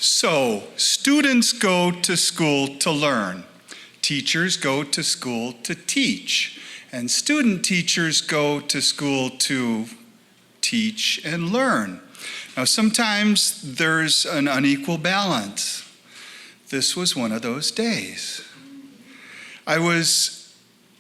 So, students go to school to learn. Teachers go to school to teach. And student teachers go to school to teach and learn. Now, sometimes there's an unequal balance. This was one of those days.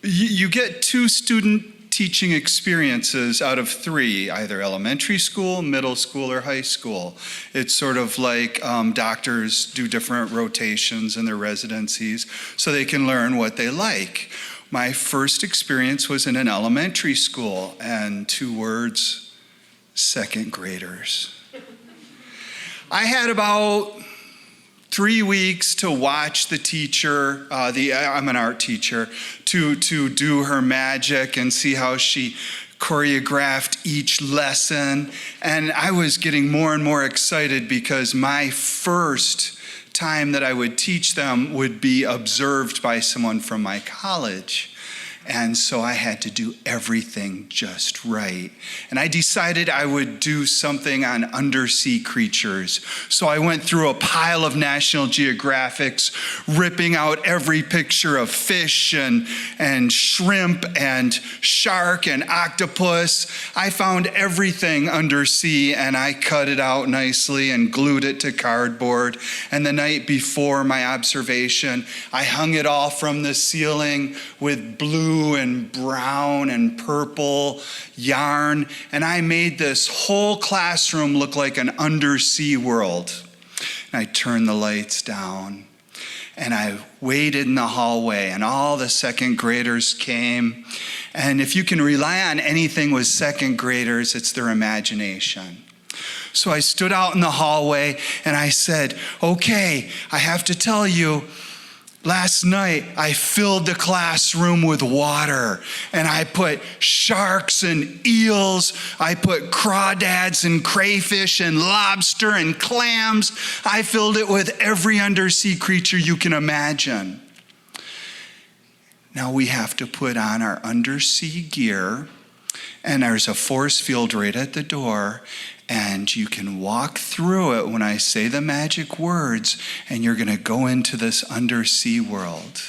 You get 2 student teaching experiences out of 3, either elementary school, middle school, or high school. It's sort of like doctors do different rotations in their residencies so they can learn what they like. My first experience was in an elementary school, and 2 words, second graders. I had about 3 weeks to watch the teacher, I'm an art teacher, to do her magic and see how she choreographed each lesson. And I was getting more and more excited because my first time that I would teach them would be observed by someone from my college. And so I had to do everything just right. And I decided I would do something on undersea creatures. So I went through a pile of National Geographics, ripping out every picture of fish and shrimp and shark and octopus. I found everything undersea, and I cut it out nicely and glued it to cardboard. And the night before my observation, I hung it all from the ceiling with blue and brown and purple yarn, and I made this whole classroom look like an undersea world. And I turned the lights down, and I waited in the hallway, and all the second graders came. And if you can rely on anything with second graders, it's their imagination. So I stood out in the hallway, and I said, okay, I have to tell you, last night, I filled the classroom with water, and I put sharks and eels, I put crawdads and crayfish and lobster and clams. I filled it with every undersea creature you can imagine. Now we have to put on our undersea gear, and there's a force field right at the door, and you can walk through it when I say the magic words, and you're going to go into this undersea world.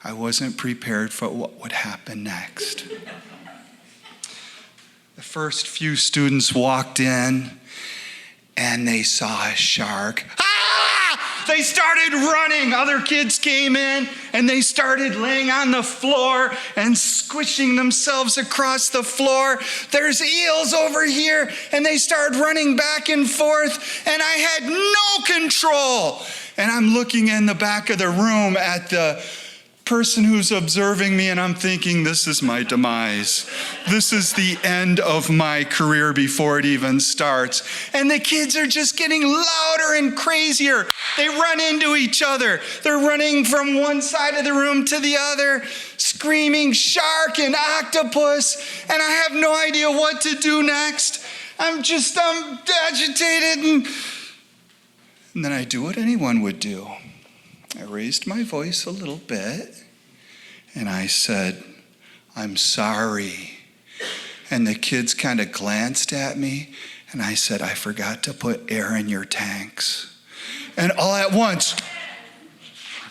I wasn't prepared for what would happen next. The first few students walked in, and they saw a shark. They started running. Other kids came in, and they started laying on the floor and squishing themselves across the floor. There's eels over here, and they started running back and forth, and I had no control. And I'm looking in the back of the room at the person who's observing me, and I'm thinking, this is my demise. This is the end of my career before it even starts. And the kids are just getting louder and crazier. They run into each other. They're running from one side of the room to the other, screaming shark and octopus, and I have no idea what to do next. I'm agitated, and then I do what anyone would do. I raised my voice a little bit, and I said, I'm sorry. And the kids kind of glanced at me, and I said, I forgot to put air in your tanks. And all at once,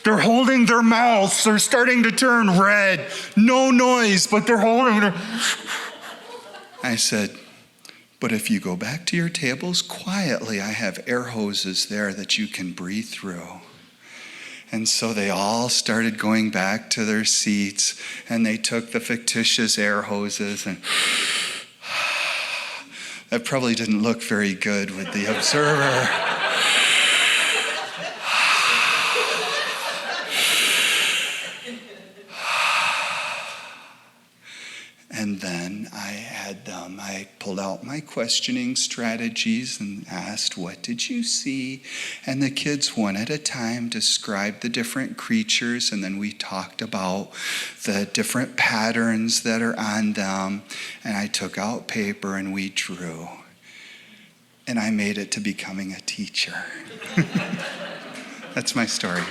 they're holding their mouths. They're starting to turn red. No noise, but they're holding their... I said, but if you go back to your tables quietly, I have air hoses there that you can breathe through. And so they all started going back to their seats, and they took the fictitious air hoses, and that probably didn't look very good with the observer. And then I pulled out my questioning strategies and asked, what did you see? And the kids, one at a time, described the different creatures, and then we talked about the different patterns that are on them. And I took out paper and we drew. And I made it to becoming a teacher. That's my story.